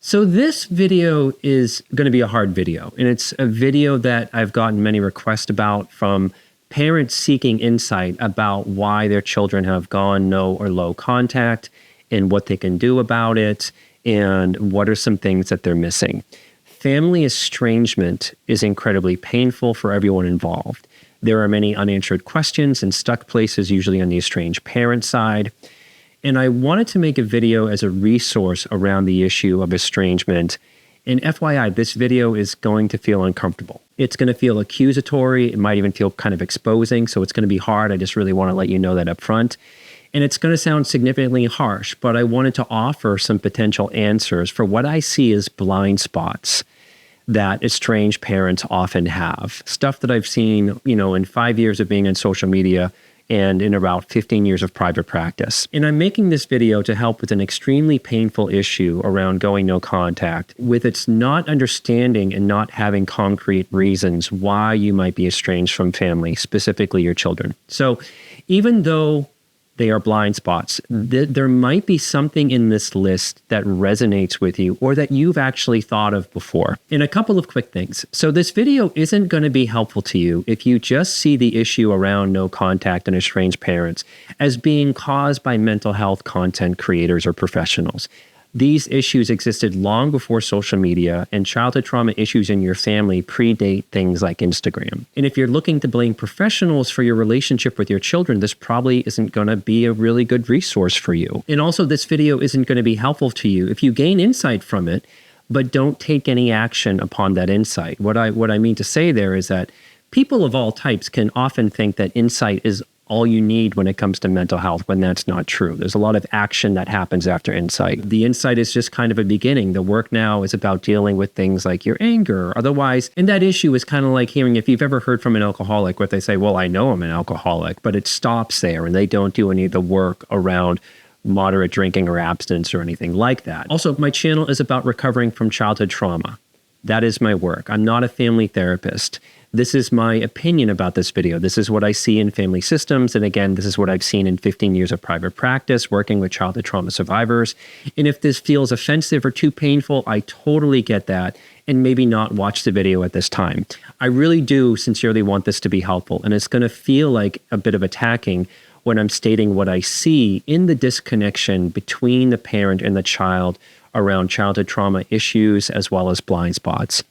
So this video is going to be a hard video, and it's a video that I've gotten many requests about from parents seeking insight about why their children have gone no or low contact and what they can do about it and what are some things that they're missing. Family estrangement is incredibly painful for everyone involved. There are many unanswered questions and stuck places, usually on the estranged parent side. And I wanted to make a video as a resource around the issue of estrangement. And FYI, this video is going to feel uncomfortable. It's going to feel accusatory. It might even feel kind of exposing. So it's going to be hard. I just really want to let you know that up front. And it's going to sound significantly harsh, but I wanted to offer some potential answers for what I see as blind spots that estranged parents often have. Stuff that I've seen, in 5 years of being in social media and in about 15 years of private practice. And I'm making this video to help with an extremely painful issue around going no contact, with its not understanding and not having concrete reasons why you might be estranged from family, specifically your children. So even though they are blind spots, there might be something in this list that resonates with you or that you've actually thought of before. And a couple of quick things. So this video isn't going to be helpful to you if you just see the issue around no contact and estranged parents as being caused by mental health content creators or professionals. These issues existed long before social media, and childhood trauma issues in your family predate things like Instagram. And if you're looking to blame professionals for your relationship with your children, this probably isn't going to be a really good resource for you. And also, this video isn't going to be helpful to you if you gain insight from it, but don't take any action upon that insight. What I mean to say there is that people of all types can often think that insight is all you need when it comes to mental health, when that's not true. There's a lot of action that happens after insight. The insight is just kind of a beginning. The work now is about dealing with things like your anger or otherwise. And that issue is kind of like hearing, if you've ever heard from an alcoholic, where they say, well, I know I'm an alcoholic, but it stops there and they don't do any of the work around moderate drinking or abstinence or anything like that. Also, my channel is about recovering from childhood trauma. That is my work. I'm not a family therapist. This is my opinion about this video. This is what I see in family systems. And again, this is what I've seen in 15 years of private practice, working with childhood trauma survivors. And if this feels offensive or too painful, I totally get that, and maybe not watch the video at this time. I really do sincerely want this to be helpful. And it's going to feel like a bit of attacking when I'm stating what I see in the disconnection between the parent and the child around childhood trauma issues as well as blind spots.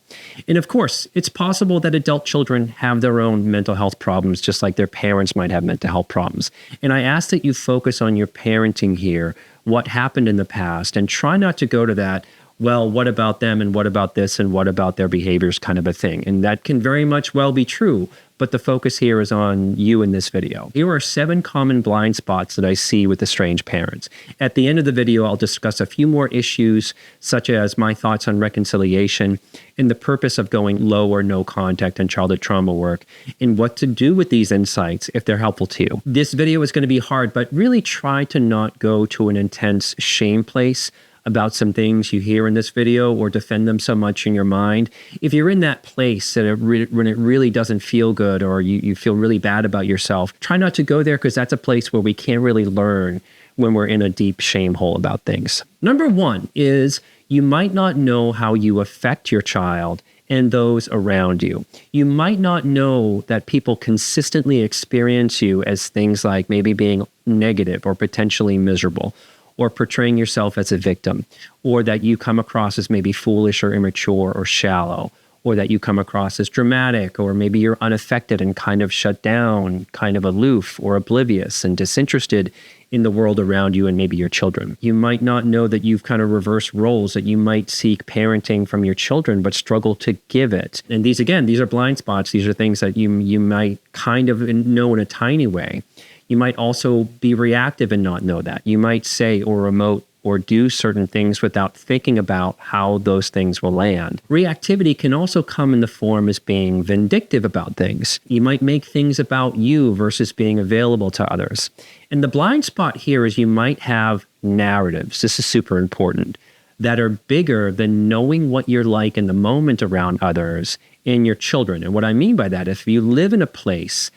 And of course, it's possible that adult children have their own mental health problems, just like their parents might have mental health problems. And I ask that you focus on your parenting here, what happened in the past, and try not to go to that, well, what about them and what about this and what about their behaviors kind of a thing. And that can very much well be true, but the focus here is on you in this video. Here are 7 common blind spots that I see with estranged parents. At the end of the video, I'll discuss a few more issues, such as my thoughts on reconciliation and the purpose of going low or no contact in childhood trauma work, and what to do with these insights if they're helpful to you. This video is going to be hard, but really try to not go to an intense shame place about some things you hear in this video or defend them so much in your mind. If you're in that place that when it really doesn't feel good or you feel really bad about yourself, try not to go there, because that's a place where we can't really learn when we're in a deep shame hole about things. Number 1 is you might not know how you affect your child and those around you. You might not know that people consistently experience you as things like maybe being negative or potentially miserable, or portraying yourself as a victim, or that you come across as maybe foolish or immature or shallow, or that you come across as dramatic, or maybe you're unaffected and kind of shut down, kind of aloof or oblivious and disinterested in the world around you and maybe your children. You might not know that you've kind of reversed roles, that you might seek parenting from your children but struggle to give it. And these are blind spots. These are things that you might kind of know in a tiny way. You might also be reactive and not know that. You might say or emote or do certain things without thinking about how those things will land. Reactivity can also come in the form as being vindictive about things. You might make things about you versus being available to others. And the blind spot here is you might have narratives. This is super important, that are bigger than knowing what you're like in the moment around others and your children. And what I mean by that, if you live in a place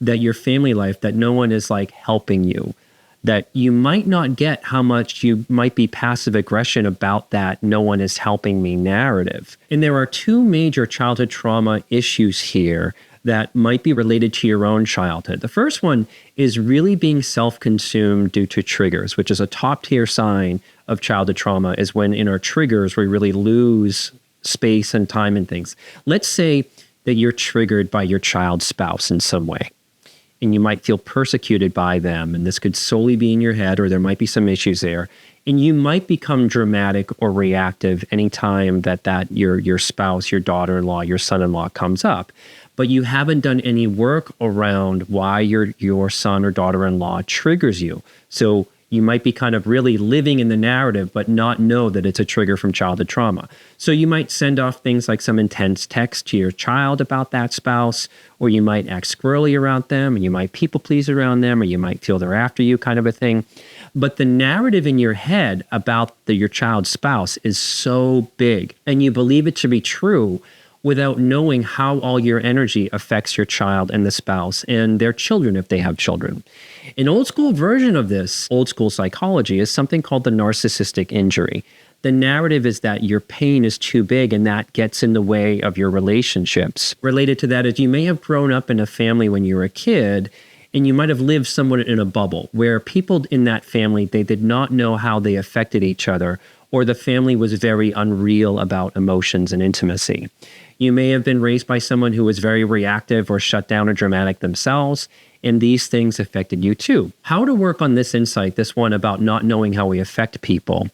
that your family life, that no one is like helping you, that you might not get how much you might be passive aggression about that no one is helping me narrative. And there are two major childhood trauma issues here that might be related to your own childhood. The first one is really being self-consumed due to triggers, which is a top tier sign of childhood trauma, is when in our triggers we really lose space and time and things. Let's say that you're triggered by your child's spouse in some way, and you might feel persecuted by them, and this could solely be in your head, or there might be some issues there, and you might become dramatic or reactive anytime that your spouse, your daughter-in-law, your son-in-law comes up. But you haven't done any work around why your son or daughter-in-law triggers you. So you might be kind of really living in the narrative, but not know that it's a trigger from childhood trauma. So you might send off things like some intense text to your child about that spouse, or you might act squirrely around them, and you might people please around them, or you might feel they're after you, kind of a thing. But the narrative in your head about your child's spouse is so big, and you believe it to be true without knowing how all your energy affects your child and the spouse and their children if they have children. An old school version of this, old school psychology, is something called the narcissistic injury. The narrative is that your pain is too big and that gets in the way of your relationships. Related to that is you may have grown up in a family when you were a kid, and you might have lived somewhat in a bubble where people in that family, they did not know how they affected each other, or the family was very unreal about emotions and intimacy. You may have been raised by someone who was very reactive or shut down or dramatic themselves, and these things affected you too. How to work on this insight, this one about not knowing how we affect people,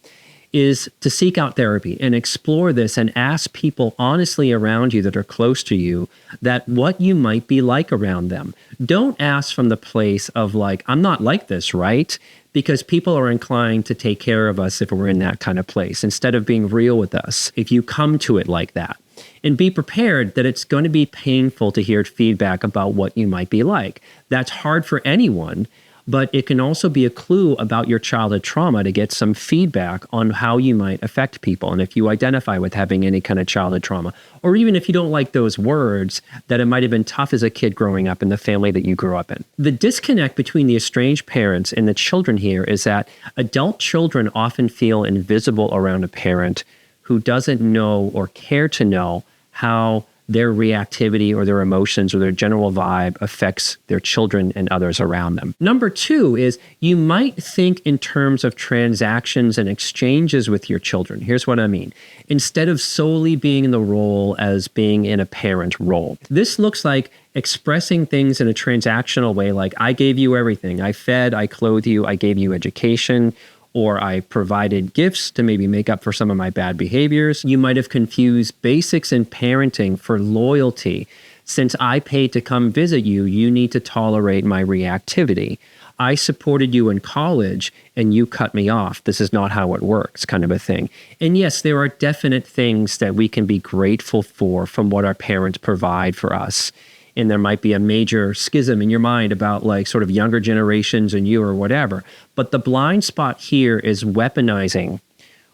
is to seek out therapy and explore this and ask people honestly around you that are close to you that what you might be like around them. Don't ask from the place of like, I'm not like this, right? Because people are inclined to take care of us if we're in that kind of place, instead of being real with us, if you come to it like that. And be prepared that it's going to be painful to hear feedback about what you might be like. That's hard for anyone, but it can also be a clue about your childhood trauma to get some feedback on how you might affect people. And if you identify with having any kind of childhood trauma, or even if you don't like those words, that it might have been tough as a kid growing up in the family that you grew up in. The disconnect between the estranged parents and the children here is that adult children often feel invisible around a parent who doesn't know or care to know how their reactivity or their emotions or their general vibe affects their children and others around them. Number two is you might think in terms of transactions and exchanges with your children. Here's what I mean. Instead of solely being in the role as being in a parent role. This looks like expressing things in a transactional way, like I gave you everything. I fed, I clothed you, I gave you education, or I provided gifts to maybe make up for some of my bad behaviors. You might have confused basics in parenting for loyalty. Since I paid to come visit you, you need to tolerate my reactivity. I supported you in college and you cut me off. This is not how it works, kind of a thing. And yes, there are definite things that we can be grateful for from what our parents provide for us. And there might be a major schism in your mind about like sort of younger generations and you or whatever. But the blind spot here is weaponizing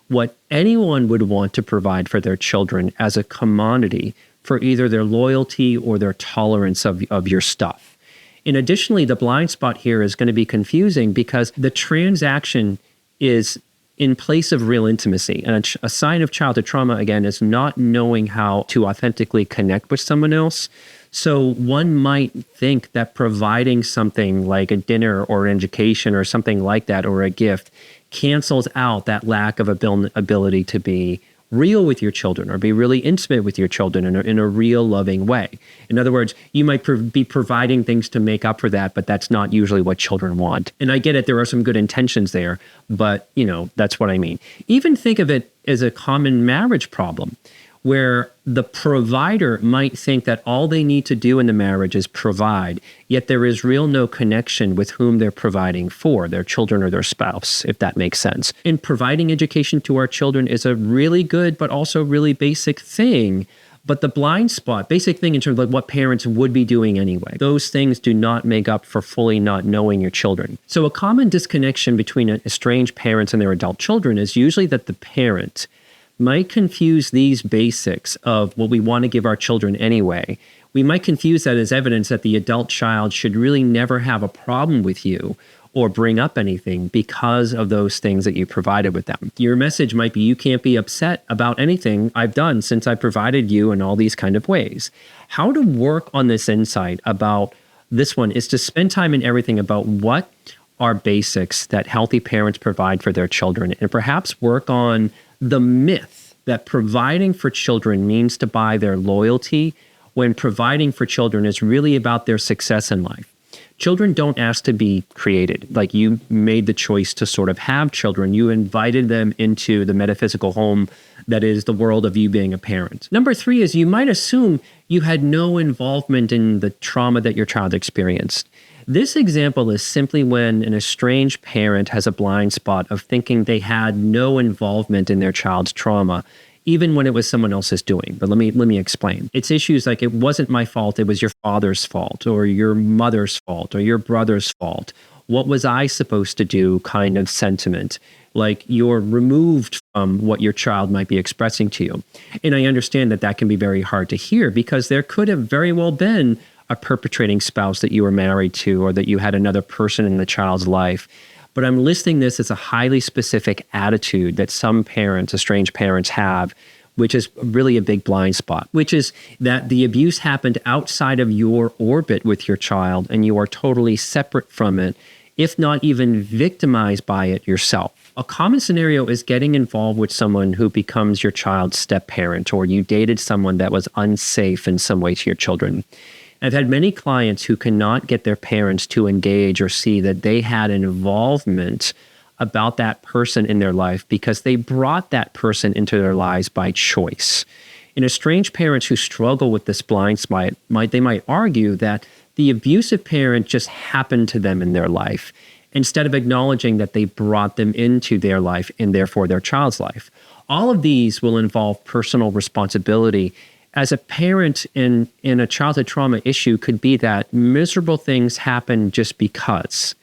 what anyone would want to provide for their children as a commodity for either their loyalty or their tolerance of your stuff. And additionally, the blind spot here is going to be confusing because the transaction is in place of real intimacy. And a sign of childhood trauma, again, is not knowing how to authentically connect with someone else. So one might think that providing something like a dinner or an education or something like that or a gift cancels out that lack of ability to be real with your children or be really intimate with your children in a real loving way. In other words, you might be providing things to make up for that, but that's not usually what children want. And I get it, there are some good intentions there, but that's what I mean. Even think of it as a common marriage problem, where the provider might think that all they need to do in the marriage is provide, yet there is no connection with whom they're providing for, their children or their spouse, if that makes sense. And providing education to our children is a really good, but also really basic thing. But the blind spot, basic thing in terms of like what parents would be doing anyway, those things do not make up for fully not knowing your children. So a common disconnection between estranged parents and their adult children is usually that the parent might confuse these basics of what we want to give our children anyway. We might confuse that as evidence that the adult child should really never have a problem with you, or bring up anything because of those things that you provided with them. Your message might be, you can't be upset about anything I've done since I provided you in all these kind of ways. How to work on this insight about this one is to spend time in everything about what are basics that healthy parents provide for their children, and perhaps work on the myth that providing for children means to buy their loyalty, when providing for children is really about their success in life. Children don't ask to be created. Like, you made the choice to sort of have children. You invited them into the metaphysical home that is the world of you being a parent. Number 3 is, you might assume you had no involvement in the trauma that your child experienced. This example is simply when an estranged parent has a blind spot of thinking they had no involvement in their child's trauma, even when it was someone else's doing. But let me explain. It's issues like, it wasn't my fault, it was your father's fault, or your mother's fault, or your brother's fault. What was I supposed to do kind of sentiment. Like, you're removed from what your child might be expressing to you. And I understand that that can be very hard to hear, because there could have very well been a perpetrating spouse that you were married to, or that you had another person in the child's life. But I'm listing this as a highly specific attitude that some parents, estranged parents, have, which is really a big blind spot, which is that the abuse happened outside of your orbit with your child, and you are totally separate from it, if not even victimized by it yourself. A common scenario is getting involved with someone who becomes your child's step-parent, or you dated someone that was unsafe in some way to your children. I've had many clients who cannot get their parents to engage or see that they had an involvement about that person in their life because they brought that person into their lives by choice. And estranged parents who struggle with this blind spot might argue that the abusive parent just happened to them in their life, instead of acknowledging that they brought them into their life and therefore their child's life. All of these will involve personal responsibility. As a parent in a childhood trauma issue could be that miserable things happen just because,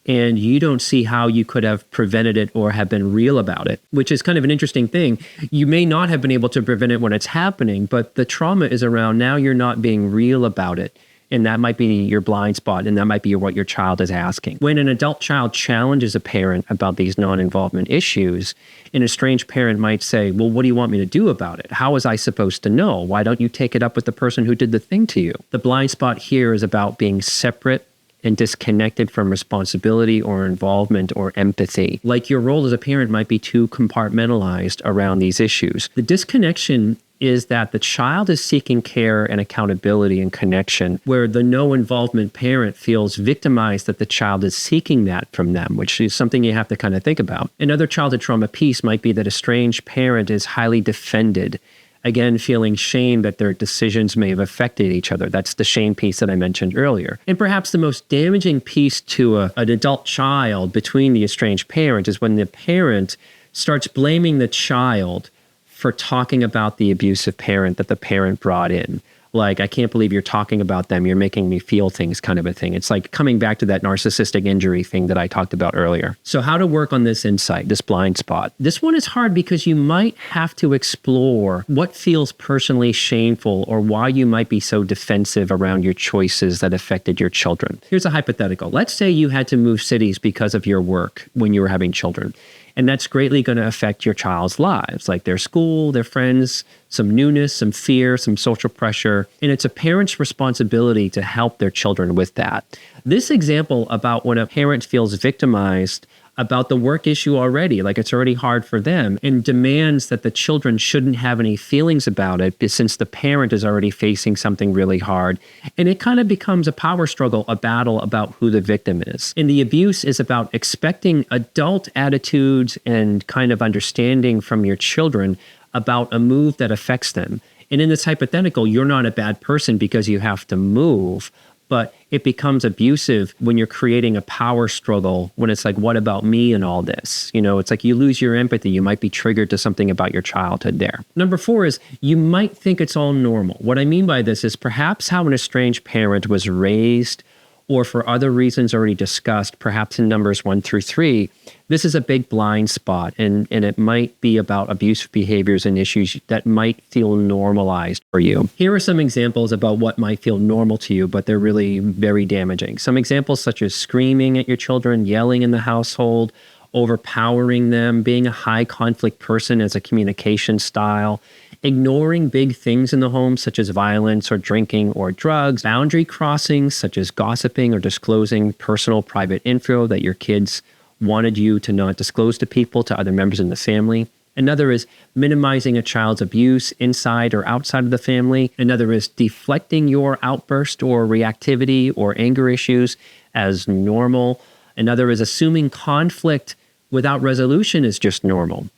and you don't see how you could have prevented it or have been real about it, which is kind of an interesting thing. You may not have been able to prevent it when it's happening, but the trauma is around. Now you're not being real about it. And that might be your blind spot, and that might be what your child is asking. When an adult child challenges a parent about these non-involvement issues, an estranged parent might say, well, what do you want me to do about it? How was I supposed to know? Why don't you take it up with the person who did the thing to you? The blind spot here is about being separate and disconnected from responsibility or involvement or empathy. Like, your role as a parent might be too compartmentalized around these issues. The disconnection is that the child is seeking care and accountability and connection, where the no involvement parent feels victimized that the child is seeking that from them, which is something you have to kind of think about. Another childhood trauma piece might be that a estranged parent is highly defended, again, feeling shame that their decisions may have affected each other. That's the shame piece that I mentioned earlier. And perhaps the most damaging piece to an adult child between the estranged parent is when the parent starts blaming the child for talking about the abusive parent that the parent brought in. Like, I can't believe you're talking about them. You're making me feel things, kind of a thing. It's like coming back to that narcissistic injury thing that I talked about earlier. So how to work on this insight, this blind spot? This one is hard because you might have to explore what feels personally shameful, or why you might be so defensive around your choices that affected your children. Here's a hypothetical. Let's say you had to move cities because of your work when you were having children. And that's greatly going to affect your child's lives, like their school, their friends, some newness, some fear, some social pressure. And it's a parent's responsibility to help their children with that. This example about when a parent feels victimized about the work issue already, like it's already hard for them, and demands that the children shouldn't have any feelings about it since the parent is already facing something really hard. And it kind of becomes a power struggle, a battle about who the victim is. And the abuse is about expecting adult attitudes and kind of understanding from your children about a move that affects them. And in this hypothetical, you're not a bad person because you have to move, but it becomes abusive when you're creating a power struggle, when it's like, what about me and all this? You know, it's like you lose your empathy. You might be triggered to something about your childhood there. Number 4 is you might think it's all normal. What I mean by this is perhaps how an estranged parent was raised, or for other reasons already discussed, perhaps in numbers 1 through 3, this is a big blind spot, and it might be about abusive behaviors and issues that might feel normalized for you. Here are some examples about what might feel normal to you, but they're really very damaging. Some examples such as screaming at your children, yelling in the household, overpowering them, being a high conflict person as a communication style, ignoring big things in the home such as violence or drinking or drugs, boundary crossings such as gossiping or disclosing personal private info that your kids wanted you to not disclose to people, to other members in the family. Another is minimizing a child's abuse inside or outside of the family. Another is deflecting your outburst or reactivity or anger issues as normal. Another is assuming conflict without resolution is just normal,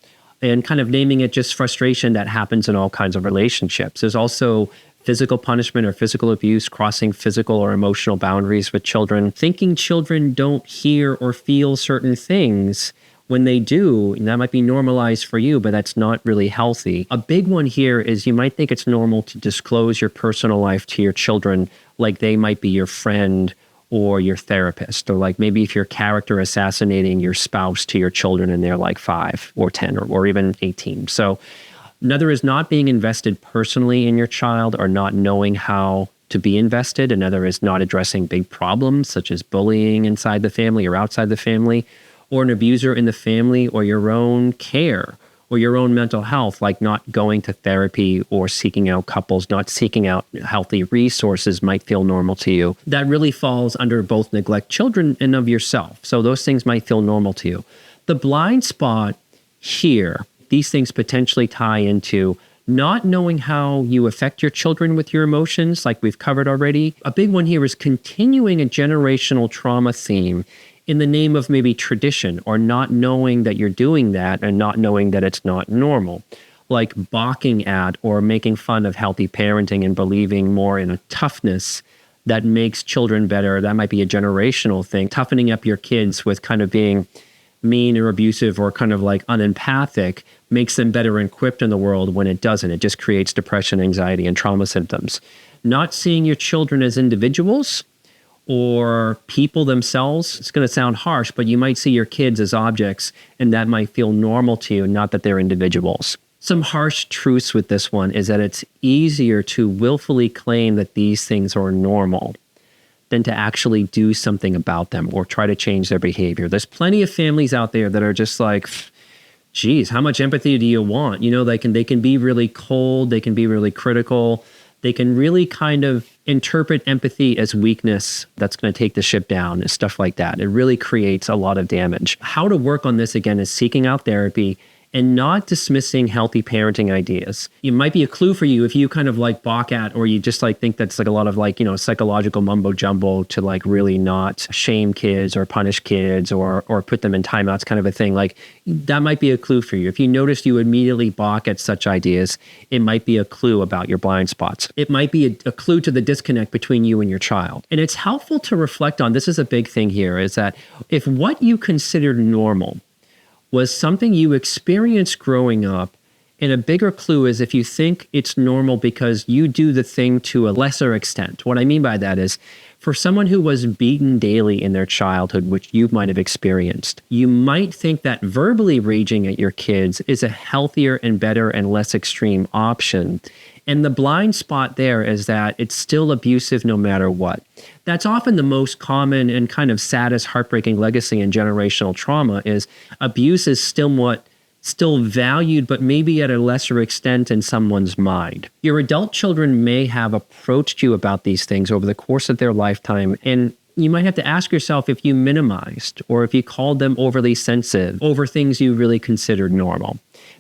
and kind of naming it just frustration that happens in all kinds of relationships. There's also physical punishment or physical abuse, crossing physical or emotional boundaries with children, thinking children don't hear or feel certain things when they do. And that might be normalized for you, but that's not really healthy. A big one here is you might think it's normal to disclose your personal life to your children, like they might be your friend or your therapist, or like maybe if you're character assassinating your spouse to your children and they're like 5 or 10 or even 18. So another is not being invested personally in your child or not knowing how to be invested. Another is not addressing big problems such as bullying inside the family or outside the family, or an abuser in the family, or your own care or your own mental health, like not going to therapy or seeking out couples, not seeking out healthy resources might feel normal to you. That really falls under both neglect children and of yourself. So those things might feel normal to you. The blind spot here, these things potentially tie into not knowing how you affect your children with your emotions, like we've covered already. A big one here is continuing a generational trauma theme in the name of maybe tradition, or not knowing that you're doing that and not knowing that it's not normal, like balking at or making fun of healthy parenting and believing more in a toughness that makes children better. That might be a generational thing, toughening up your kids with kind of being mean or abusive or kind of like unempathic makes them better equipped in the world, when it doesn't. It just creates depression, anxiety, and trauma symptoms. Not seeing your children as individuals or people themselves. It's going to sound harsh, but you might see your kids as objects, and that might feel normal to you, not that they're individuals. Some harsh truths with this one is that it's easier to willfully claim that these things are normal than to actually do something about them or try to change their behavior. There's plenty of families out there that are just like, geez, how much empathy do you want? You know, they can be really cold, they can be really critical, they can really kind of interpret empathy as weakness that's going to take the ship down and stuff like that. It really creates a lot of damage. How to work on this, again, is seeking out therapy and not dismissing healthy parenting ideas. It might be a clue for you if you kind of like balk at, or you just like think that's like a lot of like, you know, psychological mumbo jumbo to like really not shame kids or punish kids or put them in timeouts kind of a thing. Like that might be a clue for you. If you notice you immediately balk at such ideas, it might be a clue about your blind spots. It might be a clue to the disconnect between you and your child. And it's helpful to reflect on, this is a big thing here, is that if what you considered normal was something you experienced growing up, and a bigger clue is if you think it's normal because you do the thing to a lesser extent. What I mean by that is, for someone who was beaten daily in their childhood, which you might have experienced, you might think that verbally raging at your kids is a healthier and better and less extreme option. And the blind spot there is that it's still abusive no matter what. That's often the most common and kind of saddest, heartbreaking legacy in generational trauma is abuse is still valued, but maybe at a lesser extent in someone's mind. Your adult children may have approached you about these things over the course of their lifetime, and you might have to ask yourself if you minimized or if you called them overly sensitive over things you really considered normal.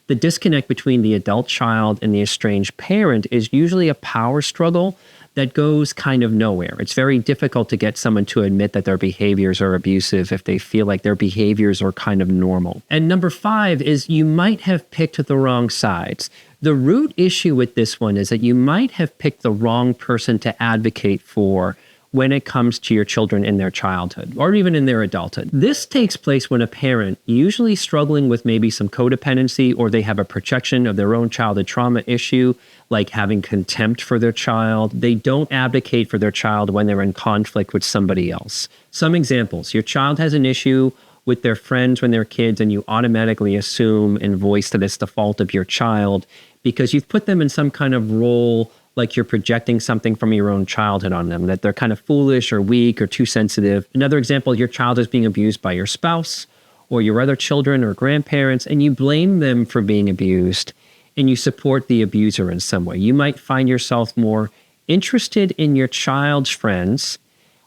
The disconnect between the adult child and the estranged parent is usually a power struggle that goes kind of nowhere. It's very difficult to get someone to admit that their behaviors are abusive if they feel like their behaviors are kind of normal. And number 5 is you might have picked the wrong sides. The root issue with this one is that you might have picked the wrong person to advocate for when it comes to your children in their childhood or even in their adulthood. This takes place when a parent, usually struggling with maybe some codependency, or they have a projection of their own childhood trauma issue, like having contempt for their child. They don't advocate for their child when they're in conflict with somebody else. Some examples: your child has an issue with their friends when they're kids, and you automatically assume and voice that it's the fault of your child because you've put them in some kind of role, like you're projecting something from your own childhood on them, that they're kind of foolish or weak or too sensitive. Another example: your child is being abused by your spouse or your other children or grandparents, and you blame them for being abused, and you support the abuser in some way. You might find yourself more interested in your child's friends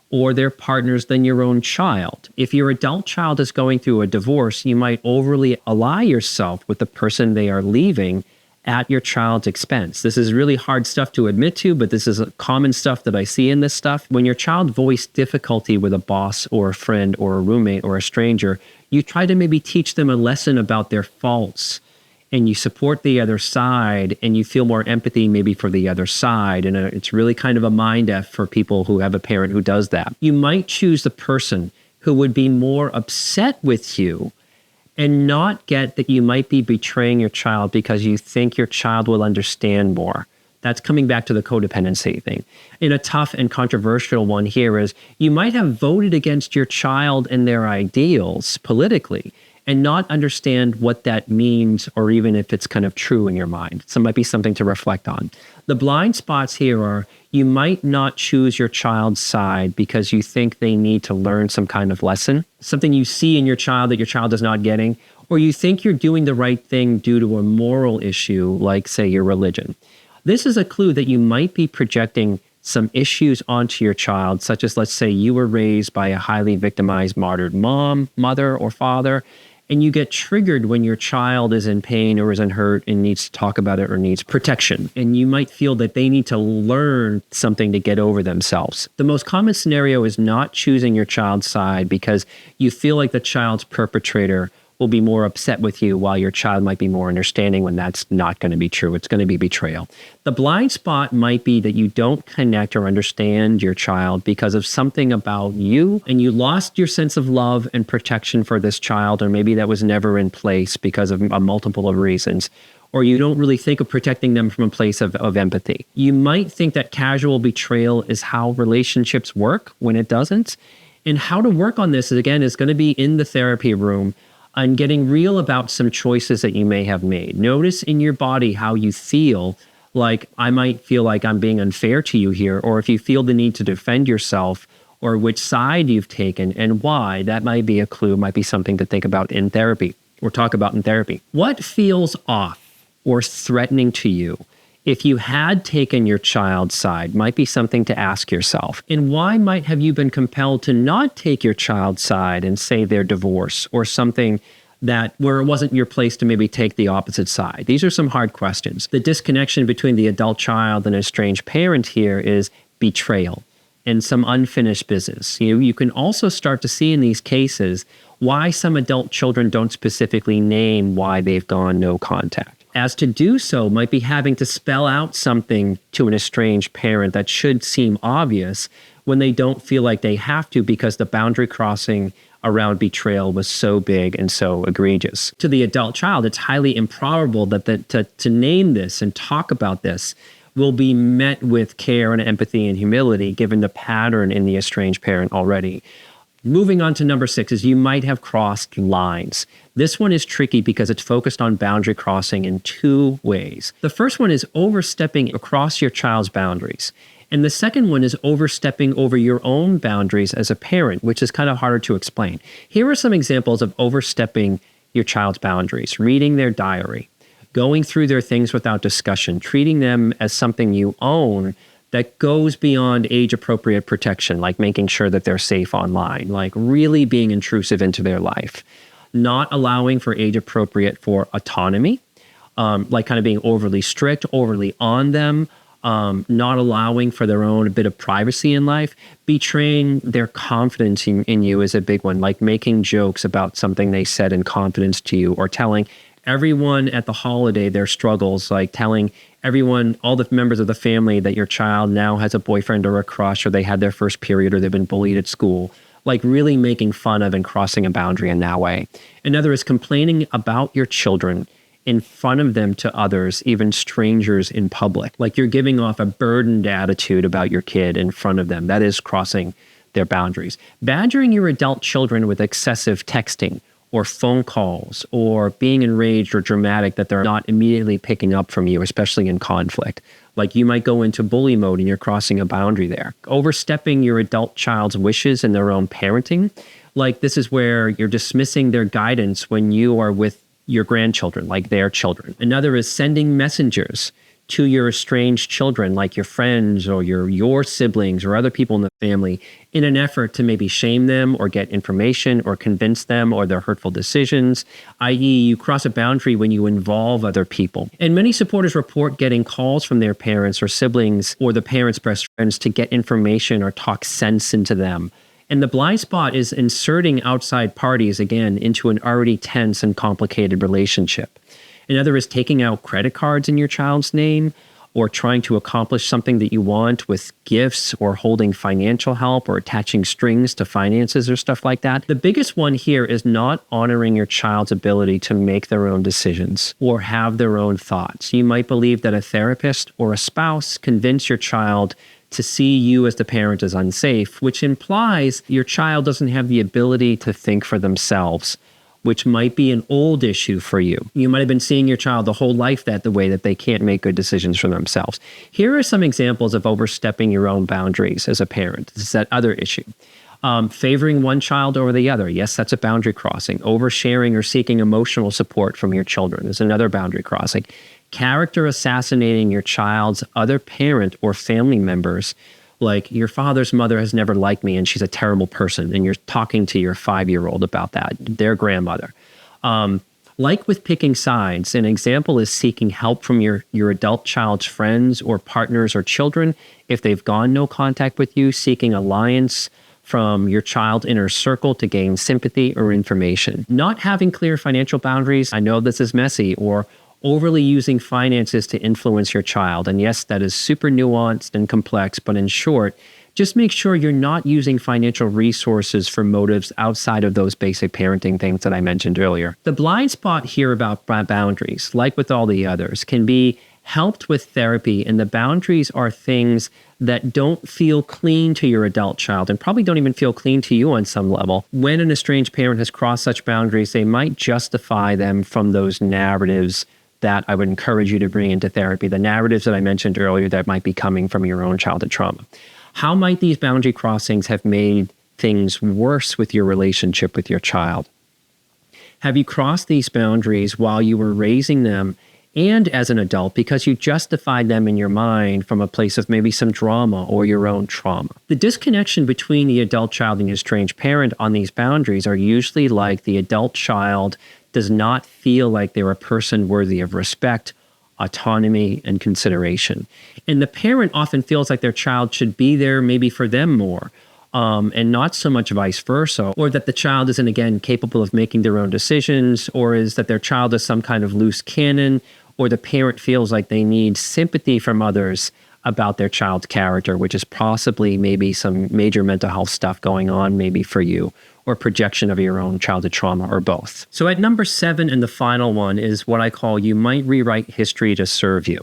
or their partners than your own child. If your adult child is going through a divorce, you might overly ally yourself with the person they are leaving at your child's expense. This is really hard stuff to admit to, but this is common stuff that I see in this stuff. When your child voiced difficulty with a boss or a friend or a roommate or a stranger, you try to maybe teach them a lesson about their faults, and you support the other side, and you feel more empathy maybe for the other side. And it's really kind of a mind F for people who have a parent who does that. You might choose the person who would be more upset with you and not get that you might be betraying your child because you think your child will understand more. That's coming back to the codependency thing. And a tough and controversial one here is you might have voted against your child and their ideals politically and not understand what that means, or even if it's kind of true in your mind. So it might be something to reflect on. The blind spots here are you might not choose your child's side because you think they need to learn some kind of lesson, something you see in your child that your child is not getting, or you think you're doing the right thing due to a moral issue, like, say, your religion. This is a clue that you might be projecting some issues onto your child, such as, let's say, you were raised by a highly victimized, martyred mother, or father, and you get triggered when your child is in pain or is hurt and needs to talk about it or needs protection. And you might feel that they need to learn something to get over themselves. The most common scenario is not choosing your child's side because you feel like the child's perpetrator will be more upset with you, while your child might be more understanding when that's not going to be true. It's going to be betrayal. The blind spot might be that you don't connect or understand your child because of something about you, and you lost your sense of love and protection for this child, or maybe that was never in place because of a multiple of reasons, or you don't really think of protecting them from a place of empathy. You might think that casual betrayal is how relationships work when it doesn't. And how to work on this, again, is going to be in the therapy room, and getting real about some choices that you may have made. Notice in your body how you feel, like I might feel like I'm being unfair to you here, or if you feel the need to defend yourself, or which side you've taken and why. That might be a clue, might be something to think about in therapy, or talk about in therapy. What feels off or threatening to you if you had taken your child's side might be something to ask yourself. And why might have you been compelled to not take your child's side and say their divorce, or something that where it wasn't your place to maybe take the opposite side? These are some hard questions. The disconnection between the adult child and an estranged parent here is betrayal and some unfinished business. You can also start to see in these cases why some adult children don't specifically name why they've gone no contact. As to do so might be having to spell out something to an estranged parent that should seem obvious when they don't feel like they have to, because the boundary crossing around betrayal was so big and so egregious. To the adult child, it's highly improbable that to name this and talk about this will be met with care and empathy and humility, given the pattern in the estranged parent already. Moving on to number 6 is you might have crossed lines. This one is tricky because it's focused on boundary crossing in 2 ways. The first one is overstepping across your child's boundaries. And the second one is overstepping over your own boundaries as a parent, which is kind of harder to explain. Here are some examples of overstepping your child's boundaries: reading their diary, going through their things without discussion, treating them as something you own that goes beyond age-appropriate protection, like making sure that they're safe online, like really being intrusive into their life, not allowing for age-appropriate for autonomy, like kind of being overly strict, overly on them, not allowing for their own bit of privacy in life. Betraying their confidence in you is a big one, like making jokes about something they said in confidence to you, or telling everyone at the holiday their struggles, like telling everyone, all the members of the family, that your child now has a boyfriend or a crush, or they had their first period, or they've been bullied at school, like really making fun of and crossing a boundary in that way. Another is complaining about your children in front of them to others, even strangers in public. Like you're giving off a burdened attitude about your kid in front of them. That is crossing their boundaries. Badgering your adult children with excessive texting or phone calls, or being enraged or dramatic that they're not immediately picking up from you, especially in conflict. Like you might go into bully mode and you're crossing a boundary there. Overstepping your adult child's wishes in their own parenting. Like this is where you're dismissing their guidance when you are with your grandchildren, like their children. Another is sending messengers to your estranged children, like your friends or your siblings or other people in the family, in an effort to maybe shame them or get information or convince them or their hurtful decisions, i.e. you cross a boundary when you involve other people. And many supporters report getting calls from their parents or siblings or the parents' best friends to get information or talk sense into them. And the blind spot is inserting outside parties, again, into an already tense and complicated relationship. Another is taking out credit cards in your child's name, or trying to accomplish something that you want with gifts, or holding financial help, or attaching strings to finances or stuff like that. The biggest one here is not honoring your child's ability to make their own decisions or have their own thoughts. You might believe that a therapist or a spouse convinced your child to see you as the parent as unsafe, which implies your child doesn't have the ability to think for themselves, which might be an old issue for you. You might have been seeing your child the whole life the way that they can't make good decisions for themselves. Here are some examples of overstepping your own boundaries as a parent. This is that other issue. Favoring one child over the other. Yes, that's a boundary crossing. Oversharing or seeking emotional support from your children is another boundary crossing. Character assassinating your child's other parent or family members. Like, your father's mother has never liked me and she's a terrible person, and you're talking to your 5-year-old about that, their grandmother. Like with picking sides, an example is seeking help from your adult child's friends or partners or children if they've gone no contact with you, seeking alliance from your child's inner circle to gain sympathy or information. Not having clear financial boundaries, I know this is messy, or overly using finances to influence your child. And yes, that is super nuanced and complex, but in short, just make sure you're not using financial resources for motives outside of those basic parenting things that I mentioned earlier. The blind spot here about boundaries, like with all the others, can be helped with therapy, and the boundaries are things that don't feel clean to your adult child and probably don't even feel clean to you on some level. When an estranged parent has crossed such boundaries, they might justify them from those narratives that I would encourage you to bring into therapy, the narratives that I mentioned earlier that might be coming from your own childhood trauma. How might these boundary crossings have made things worse with your relationship with your child? Have you crossed these boundaries while you were raising them and as an adult because you justified them in your mind from a place of maybe some drama or your own trauma? The disconnection between the adult child and the estranged parent on these boundaries are usually like the adult child does not feel like they're a person worthy of respect, autonomy, and consideration. And the parent often feels like their child should be there maybe for them more, and not so much vice versa, or that the child isn't, again, capable of making their own decisions, or is that their child is some kind of loose cannon, or the parent feels like they need sympathy from others about their child's character, which is possibly maybe some major mental health stuff going on maybe for you, or projection of your own childhood trauma, or both. So at number 7, and the final one, is what I call you might rewrite history to serve you.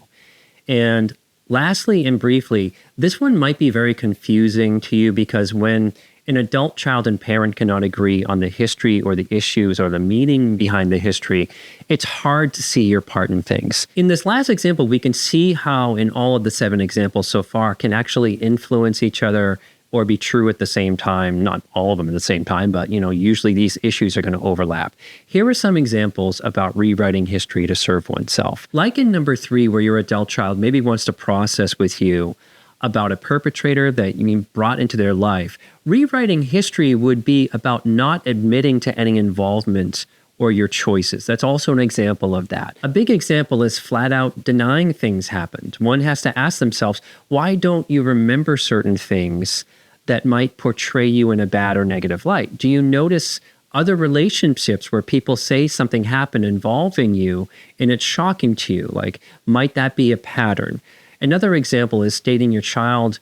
And lastly and briefly, this one might be very confusing to you because when an adult child and parent cannot agree on the history or the issues or the meaning behind the history, it's hard to see your part in things. In this last example, we can see how in all of the 7 examples so far can actually influence each other or be true at the same time. Not all of them at the same time, but usually these issues are going to overlap. Here are some examples about rewriting history to serve oneself. Like in number 3, where your adult child maybe wants to process with you about a perpetrator that you brought into their life. Rewriting history would be about not admitting to any involvement or your choices. That's also an example of that. A big example is flat out denying things happened. One has to ask themselves, why don't you remember certain things that might portray you in a bad or negative light? Do you notice other relationships where people say something happened involving you and it's shocking to you. Like, might that be a pattern? Another example is stating your child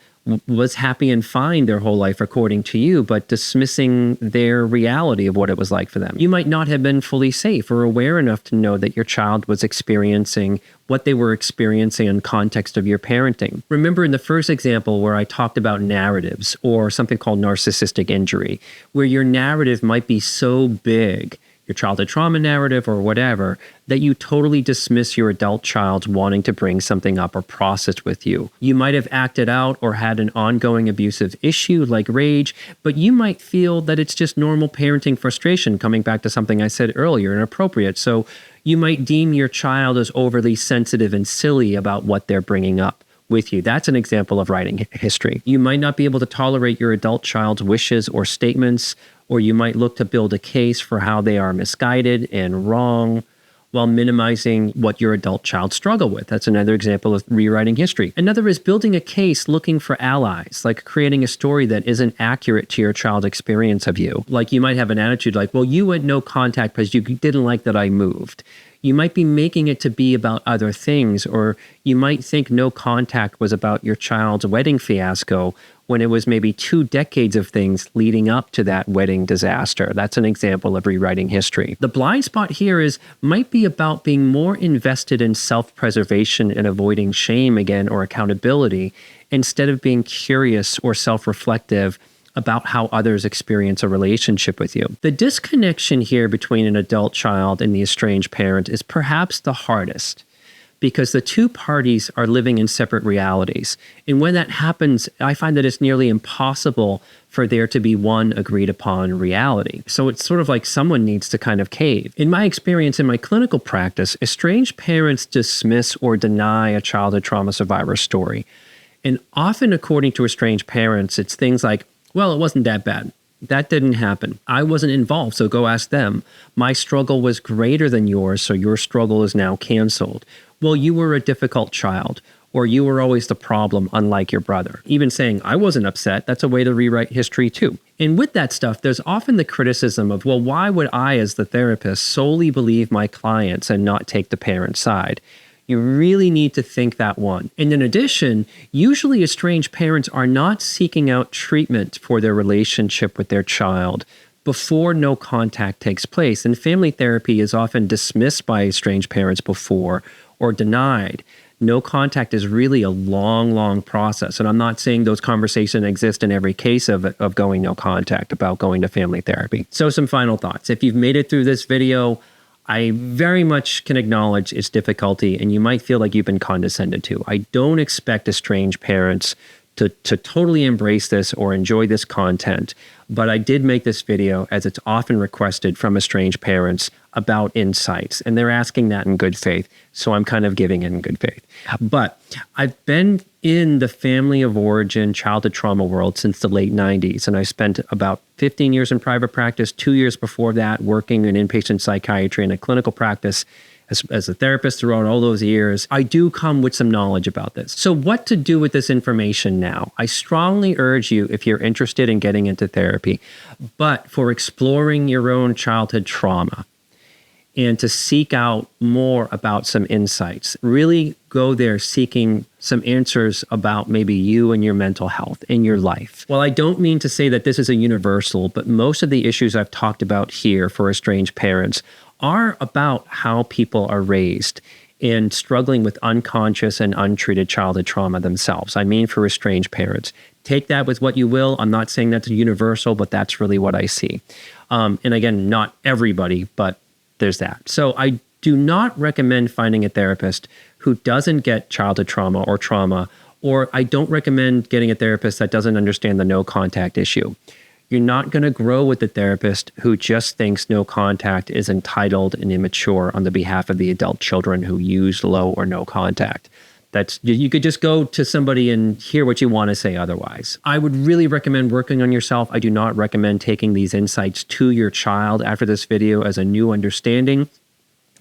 was happy and fine their whole life according to you, but dismissing their reality of what it was like for them. You might not have been fully safe or aware enough to know that your child was experiencing what they were experiencing in context of your parenting. Remember in the first example where I talked about narratives or something called narcissistic injury, where your narrative might be so big, your childhood trauma narrative or whatever, that you totally dismiss your adult child wanting to bring something up or process with you. You might have acted out or had an ongoing abusive issue like rage, but you might feel that it's just normal parenting frustration, coming back to something I said earlier, inappropriate. So you might deem your child as overly sensitive and silly about what they're bringing up with you. That's an example of writing history. You might not be able to tolerate your adult child's wishes or statements, or you might look to build a case for how they are misguided and wrong while minimizing what your adult child struggle with. That's another example of rewriting history. Another is building a case looking for allies, like creating a story that isn't accurate to your child's experience of you. Like you might have an attitude like, well, you had no contact because you didn't like that I moved. You might be making it to be about other things, or you might think no contact was about your child's wedding fiasco when it was maybe 2 decades of things leading up to that wedding disaster. That's an example of rewriting history. The blind spot here might be about being more invested in self-preservation and avoiding shame again or accountability instead of being curious or self-reflective about how others experience a relationship with you. The disconnection here between an adult child and the estranged parent is perhaps the hardest, because the two parties are living in separate realities. And when that happens, I find that it's nearly impossible for there to be one agreed upon reality. So it's sort of like someone needs to kind of cave. In my experience in my clinical practice, estranged parents dismiss or deny a childhood trauma survivor story. And often, according to estranged parents, it's things like, well, it wasn't that bad. That didn't happen. I wasn't involved, so go ask them. My struggle was greater than yours, so your struggle is now canceled. Well, you were a difficult child, or you were always the problem, unlike your brother. Even saying, I wasn't upset, that's a way to rewrite history too. And with that stuff, there's often the criticism of, well, why would I, as the therapist, solely believe my clients and not take the parent's side? You really need to think that one. And in addition, usually estranged parents are not seeking out treatment for their relationship with their child before no contact takes place. And family therapy is often dismissed by estranged parents before or denied. No contact is really a long, long process. And I'm not saying those conversations exist in every case of going no contact, about going to family therapy. So some final thoughts. If you've made it through this video, I very much can acknowledge its difficulty, and you might feel like you've been condescended to. I don't expect estranged parents to totally embrace this or enjoy this content, but I did make this video as it's often requested from estranged parents about insights, and they're asking that in good faith, so I'm kind of giving it in good faith. But I've been in the family of origin childhood trauma world since the late 90s, and I spent about 15 years in private practice, 2 years before that working in inpatient psychiatry and a clinical practice as a therapist throughout all those years. I do come with some knowledge about this. So what to do with this information now? I strongly urge you, if you're interested in getting into therapy, but for exploring your own childhood trauma and to seek out more about some insights, really go there seeking some answers about maybe you and your mental health in your life. Well, I don't mean to say that this is a universal, but most of the issues I've talked about here for estranged parents are about how people are raised and struggling with unconscious and untreated childhood trauma themselves. I mean, for estranged parents. Take that with what you will. I'm not saying that's universal, but that's really what I see. And again, not everybody, but there's that. So I do not recommend finding a therapist who doesn't get childhood trauma, or I don't recommend getting a therapist that doesn't understand the no contact issue. You're not going to grow with the therapist who just thinks no contact is entitled and immature on the behalf of the adult children who use low or no contact. You could just go to somebody and hear what you want to say otherwise. I would really recommend working on yourself. I do not recommend taking these insights to your child after this video as a new understanding.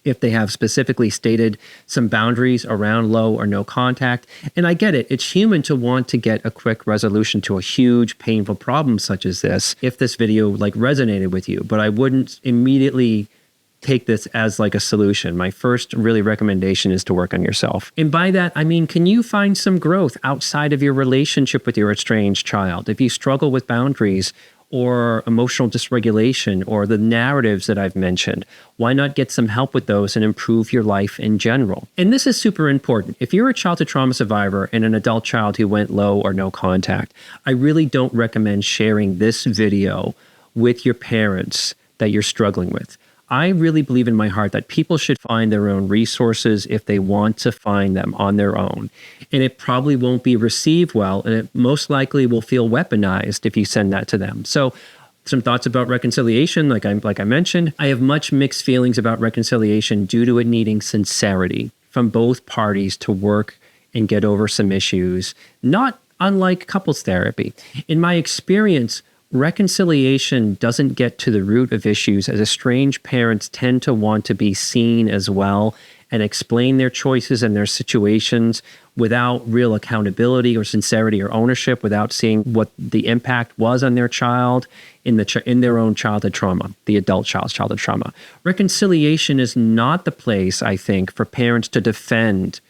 if they have specifically stated some boundaries around low or no contact. And I get it. It's human to want to get a quick resolution to a huge, painful problem such as this if this video like resonated with you. But I wouldn't immediately take this as like a solution. My first really recommendation is to work on yourself. And by that, I mean, can you find some growth outside of your relationship with your estranged child? If you struggle with boundaries or emotional dysregulation or the narratives that I've mentioned, why not get some help with those and improve your life in general? And this is super important. If you're a childhood trauma survivor and an adult child who went low or no contact, I really don't recommend sharing this video with your parents that you're struggling with. I really believe in my heart that people should find their own resources if they want to find them on their own. And it probably won't be received well, and it most likely will feel weaponized if you send that to them. So some thoughts about reconciliation, like I mentioned, I have much mixed feelings about reconciliation due to it needing sincerity from both parties to work and get over some issues, not unlike couples therapy. In my experience, reconciliation doesn't get to the root of issues, as estranged parents tend to want to be seen as well and explain their choices and their situations without real accountability or sincerity or ownership, without seeing what the impact was on their child in their own childhood trauma, the adult child's childhood trauma. Reconciliation is not the place, I think, for parents to defend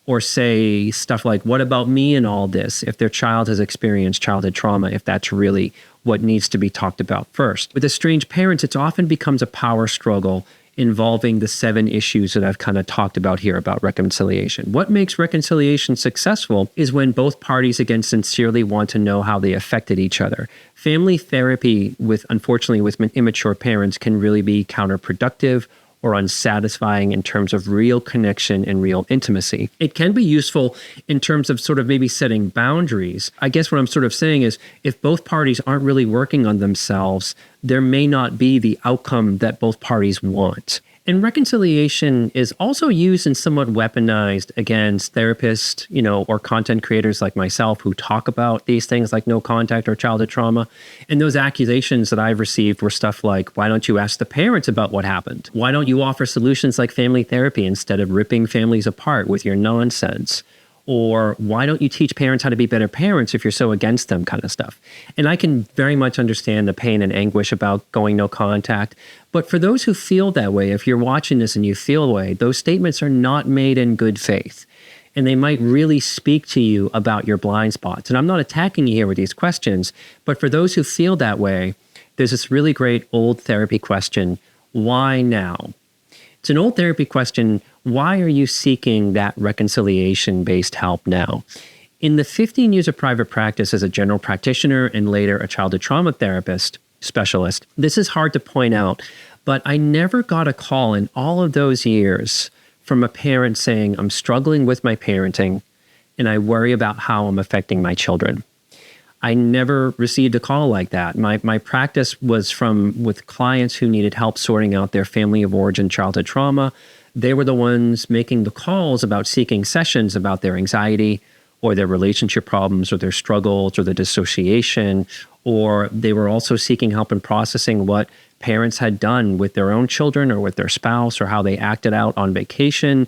or say stuff like, what about me in all this, if their child has experienced childhood trauma, if that's really what needs to be talked about first. With estranged parents, it often becomes a power struggle involving the 7 issues that I've kind of talked about here about reconciliation. What makes reconciliation successful is when both parties, again, sincerely want to know how they affected each other. Family therapy, unfortunately, with immature parents can really be counterproductive or unsatisfying in terms of real connection and real intimacy. It can be useful in terms of sort of maybe setting boundaries. I guess what I'm sort of saying is if both parties aren't really working on themselves, there may not be the outcome that both parties want. And reconciliation is also used and somewhat weaponized against therapists, or content creators like myself who talk about these things like no contact or childhood trauma. And those accusations that I've received were stuff like, why don't you ask the parents about what happened? Why don't you offer solutions like family therapy instead of ripping families apart with your nonsense? Or why don't you teach parents how to be better parents if you're so against them, kind of stuff. And I can very much understand the pain and anguish about going no contact. But for those who feel that way, if you're watching this and you feel that way, those statements are not made in good faith. And they might really speak to you about your blind spots. And I'm not attacking you here with these questions, but for those who feel that way, there's this really great old therapy question, why now? It's an old therapy question. Why are you seeking that reconciliation-based help now? In the 15 years of private practice as a general practitioner and later a childhood trauma therapist specialist, this is hard to point out, but I never got a call in all of those years from a parent saying, I'm struggling with my parenting and I worry about how I'm affecting my children. I never received a call like that. My practice was with clients who needed help sorting out their family of origin childhood trauma. They were the ones making the calls about seeking sessions about their anxiety or their relationship problems or their struggles or the dissociation, or they were also seeking help in processing what parents had done with their own children or with their spouse or how they acted out on vacation.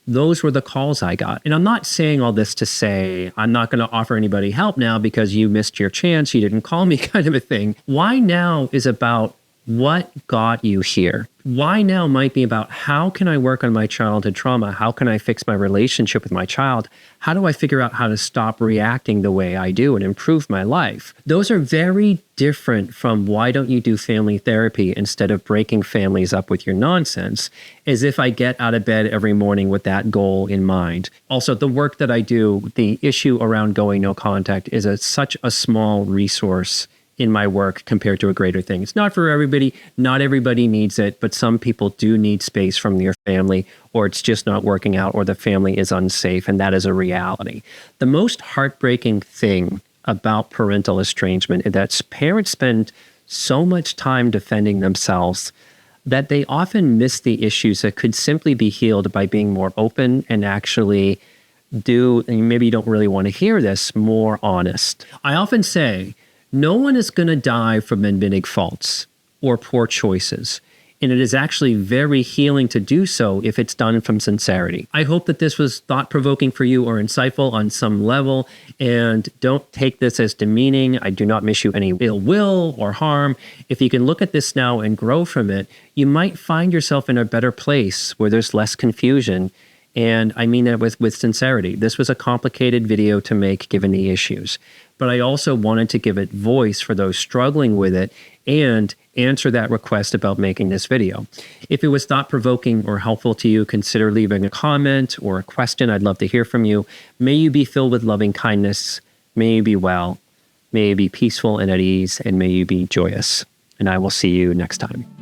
Those were the calls I got. And I'm not saying all this to say I'm not going to offer anybody help now because you missed your chance, you didn't call me kind of a thing. Why now is about what got you here. Why now might be about how can I work on my childhood trauma? How can I fix my relationship with my child? How do I figure out how to stop reacting the way I do and improve my life? Those are very different from why don't you do family therapy instead of breaking families up with your nonsense, as if I get out of bed every morning with that goal in mind. Also, the work that I do, the issue around going no contact is such a small resource in my work compared to a greater thing. It's not for everybody. Not everybody needs it, but some people do need space from their family, or it's just not working out, or the family is unsafe, and that is a reality. The most heartbreaking thing about parental estrangement is that parents spend so much time defending themselves that they often miss the issues that could simply be healed by being more open and actually and maybe you don't really want to hear this, more honest. I often say, no one is going to die from admitting faults or poor choices. And it is actually very healing to do so if it's done from sincerity. I hope that this was thought-provoking for you or insightful on some level. And don't take this as demeaning. I do not wish you any ill will or harm. If you can look at this now and grow from it, you might find yourself in a better place where there's less confusion. And I mean that with sincerity. This was a complicated video to make given the issues. But I also wanted to give it voice for those struggling with it and answer that request about making this video. If it was thought-provoking or helpful to you, consider leaving a comment or a question. I'd love to hear from you. May you be filled with loving kindness. May you be well. May you be peaceful and at ease. And may you be joyous. And I will see you next time.